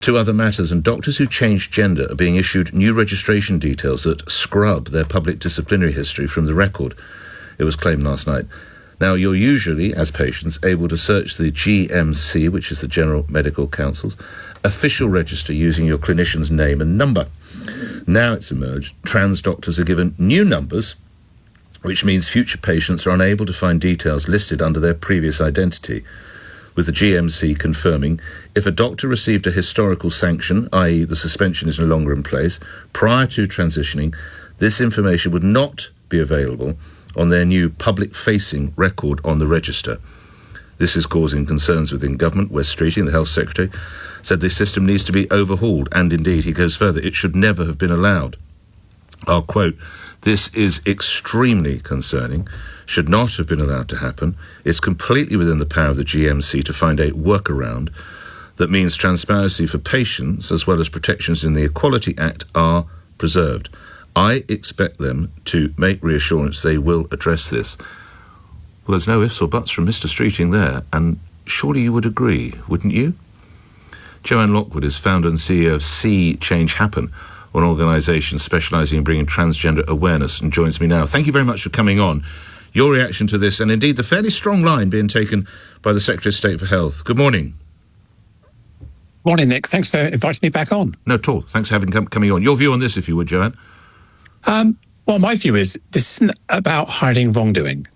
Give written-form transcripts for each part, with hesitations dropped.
Two other matters, and doctors who change gender are being issued new registration details that scrub their public disciplinary history from the record, it was claimed last night. Now, you're usually, as patients, able to search the GMC, which is the General Medical Council's official register using your clinician's name and number. Now it's emerged, trans doctors are given new numbers, which means future patients are unable to find details listed under their previous identity, with the GMC confirming if a doctor received a historical sanction, i.e. the suspension is no longer in place, prior to transitioning, this information would not be available on their new public-facing record on the register. This is causing concerns within government. Wes Streeting, the Health Secretary, said this system needs to be overhauled, and indeed, he goes further, it should never have been allowed. I'll quote, "This is extremely concerning, should not have been allowed to happen. It's completely within the power of the GMC to find a workaround that means transparency for patients as well as protections in the Equality Act are preserved. I expect them to make reassurance they will address this." Well, there's no ifs or buts from Mr. Streeting there, and surely you would agree, wouldn't you? Joanne Lockwood is founder and CEO of See Change Happen, an organisation specialising in bringing transgender awareness, and joins me now. Thank you very much for coming on. Your reaction to this, and indeed the fairly strong line being taken by the Secretary of State for Health. Good morning. Morning, Nick. Thanks for inviting me back on. No, at all. Thanks for coming on. Your view on this, if you would, Joanne. Well, my view is this isn't about hiding wrongdoing.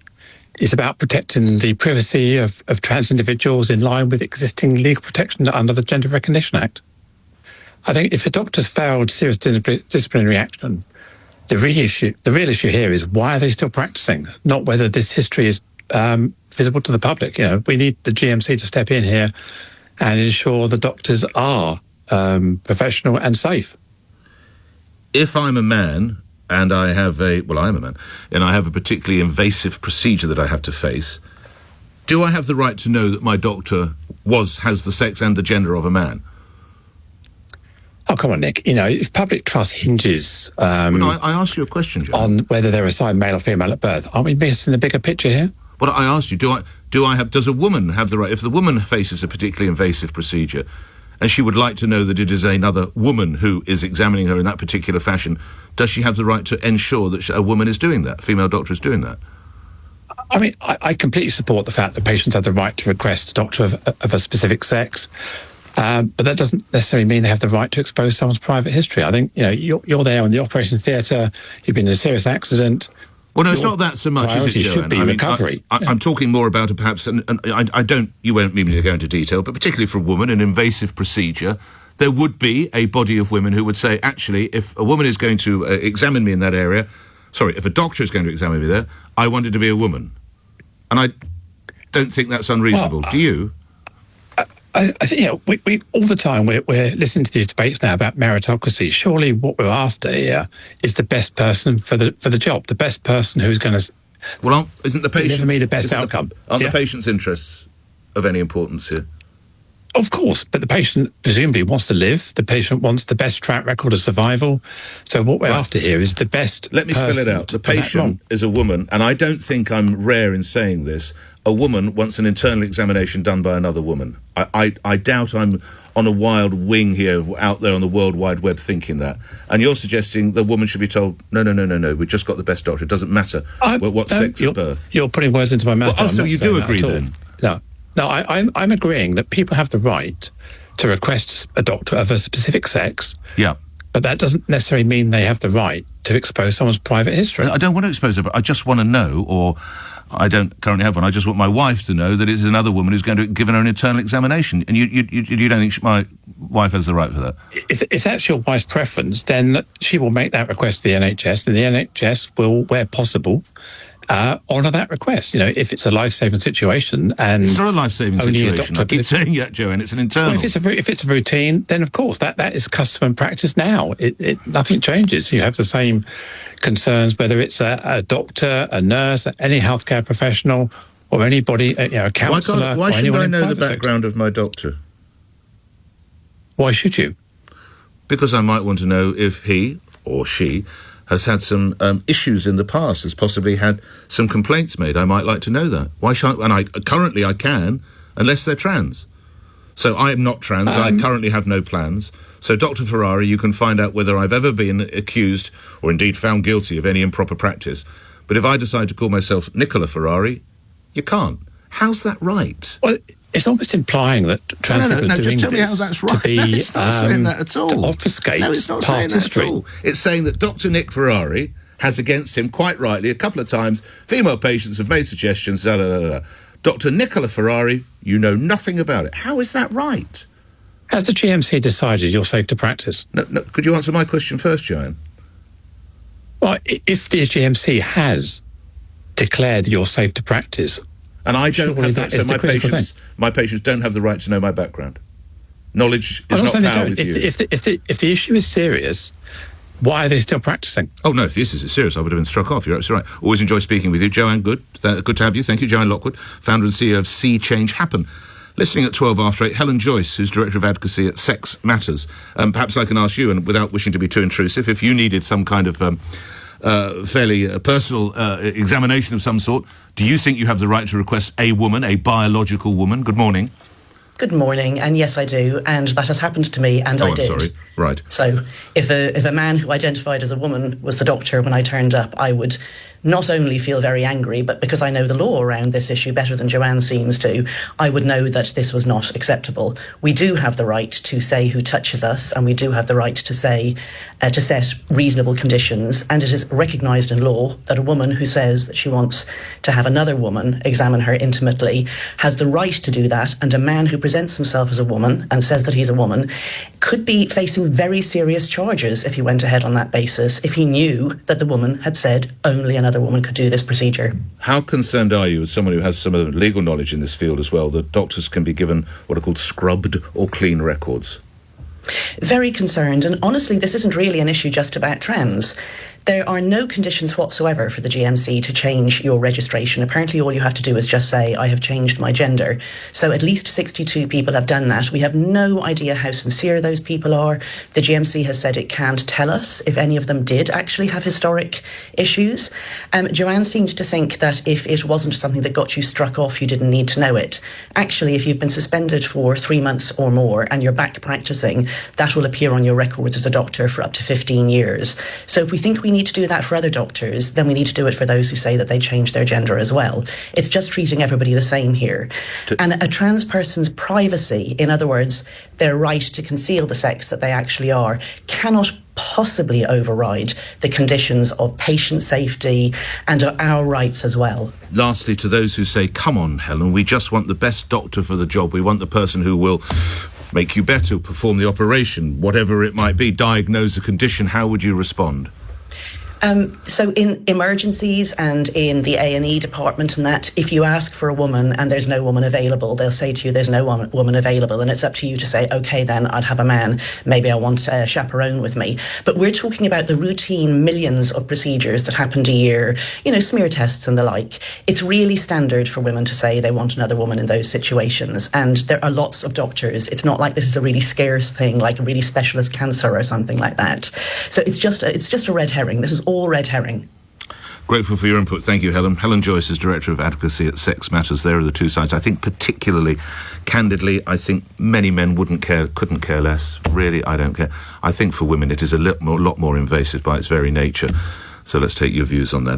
It's about protecting the privacy of trans individuals in line with existing legal protection under the Gender Recognition Act. I think if a doctor's failed serious disciplinary action, the real issue here is why are they still practicing, not whether this history is visible to the public. You know, we need the GMC to step in here and ensure the doctors are professional and safe. If I'm a man and I am a man, and I have a particularly invasive procedure that I have to face, do I have the right to know that my doctor has the sex and the gender of a man? Oh, come on, Nick. You know, if public trust hinges I asked you a question, John. on whether they're assigned male or female at birth, aren't we missing the bigger picture here? Well, I asked you, does a woman have the right, if the woman faces a particularly invasive procedure and she would like to know that it is another woman who is examining her in that particular fashion, does she have the right to ensure that a woman is doing that, a female doctor is doing that? I mean, I completely support the fact that patients have the right to request a doctor of a specific sex, but that doesn't necessarily mean they have the right to expose someone's private history. I think, you know, you're there in the operation theatre, you've been in a serious accident. Well, no, it's not that so much, is it, Joanne? Should be recovery. I'm talking more about perhaps, and you won't need me to go into detail, but particularly for a woman, an invasive procedure, there would be a body of women who would say, actually, if a woman is going to examine me in that area, if a doctor is going to examine me there, I want it to be a woman. And I don't think that's unreasonable. Do you? I think, you know, we all the time we're listening to these debates now about meritocracy. Surely what we're after here is the best person for the job, the best person who's going to. Well, isn't the patient deliver me the best outcome? Aren't the patient's interests of any importance here? Of course, but the patient presumably wants to live. The patient wants the best track record of survival. So what we're after here is the best. Let me spell it out. The patient is a woman, and I don't think I'm rare in saying this. A woman wants an internal examination done by another woman. I doubt I'm on a wild wing here out there on the World Wide Web thinking that. And you're suggesting the woman should be told, no, we've just got the best doctor. It doesn't matter what sex at birth. You're putting words into my mouth. Well, so you do agree then? No, I'm agreeing that people have the right to request a doctor of a specific sex. Yeah. But that doesn't necessarily mean they have the right to expose someone's private history. I don't want to expose her, but I just want to know, or I don't currently have one, I just want my wife to know that it is another woman who's going to give her an internal examination. And you don't think my wife has the right for that? If that's your wife's preference, then she will make that request to the NHS, and the NHS will, where possible, honour that request. You know, if it's a life-saving situation, and it's not a life-saving situation. I keep saying that, Joanne. It's an internal. Well, if it's a routine, then of course that is custom and practice now. Nothing changes. You have the same concerns whether it's a doctor, a nurse, any healthcare professional, or anybody, a counsellor. Why shouldn't I know the background of my doctor? Why should you? Because I might want to know if he or she has had some issues in the past, has possibly had some complaints made. I might like to know that. Why shan't? And currently I can, unless they're trans. So I am not trans. I currently have no plans. So, Dr. Ferrari, you can find out whether I've ever been accused or indeed found guilty of any improper practice. But if I decide to call myself Nicola Ferrari, you can't. How's that right? Well, it's almost implying that trans people are doing just tell me this how that's right. to be, No, it's not saying that at all. to obfuscate no, it's not past saying that history. at all. It's saying that Dr. Nick Ferrari has against him, quite rightly, a couple of times, female patients have made suggestions, da da da da. Dr. Nicola Ferrari, you know nothing about it. How is that right? Has the GMC decided you're safe to practice? No, could you answer my question first, Joanne? Well, if the GMC has declared you're safe to practice, and I don't have that, so my patients don't have the right to know my background. Knowledge is not power with you. If the issue is serious, why are they still practicing? Oh, no, if this is serious, I would have been struck off. You're absolutely right. Always enjoy speaking with you. Joanne, good to have you. Thank you. Joanne Lockwood, founder and CEO of See Change Happen. Listening at 12 after 8, Helen Joyce, who's Director of Advocacy at Sex Matters. Perhaps I can ask you, and without wishing to be too intrusive, if you needed some kind of fairly personal examination of some sort, do you think you have the right to request a woman, a biological woman? Good morning. Good morning, and yes, I do, and that has happened to me, and I did. I'm sorry. Right. So, if a man who identified as a woman was the doctor when I turned up, I would not only feel very angry, but because I know the law around this issue better than Joanne seems to, I would know that this was not acceptable. We do have the right to say who touches us, and we do have the right to say, to set reasonable conditions, and it is recognised in law that a woman who says that she wants to have another woman examine her intimately has the right to do that, and a man who presents himself as a woman and says that he's a woman could be facing very serious charges if he went ahead on that basis, if he knew that the woman had said only another woman could do this procedure. How concerned are you, as someone who has some of the legal knowledge in this field as well, that doctors can be given what are called scrubbed or clean records? Very concerned, and honestly, this isn't really an issue just about trans. There are no conditions whatsoever for the GMC to change your registration. Apparently, all you have to do is just say, I have changed my gender. So at least 62 people have done that. We have no idea how sincere those people are. The GMC has said it can't tell us if any of them did actually have historic issues. Joanne seemed to think that if it wasn't something that got you struck off, you didn't need to know it. Actually, if you've been suspended for 3 months or more and you're back practicing, that will appear on your records as a doctor for up to 15 years. So if we think we need to do that for other doctors, then we need to do it for those who say that they changed their gender as well. It's just treating everybody the same here. And a trans person's privacy, in other words, their right to conceal the sex that they actually are, cannot possibly override the conditions of patient safety and our rights as well. Lastly, to those who say, come on, Helen, we just want the best doctor for the job. We want the person who will make you better, perform the operation, whatever it might be, diagnose a condition. How would you respond? So in emergencies and in the A&E department and that, if you ask for a woman and there's no woman available, they'll say to you there's no woman available, and it's up to you to say, OK, then I'd have a man. Maybe I want a chaperone with me. But we're talking about the routine millions of procedures that happened a year, smear tests and the like. It's really standard for women to say they want another woman in those situations. And there are lots of doctors. It's not like this is a really scarce thing, like a really specialist cancer or something like that. So it's just a red herring. This is all red herring. Grateful for your input. Thank you, Helen. Helen Joyce is Director of Advocacy at Sex Matters. There are the two sides. I think particularly, candidly, I think many men couldn't care less. Really, I don't care. I think for women it is a lot more invasive by its very nature. So let's take your views on that.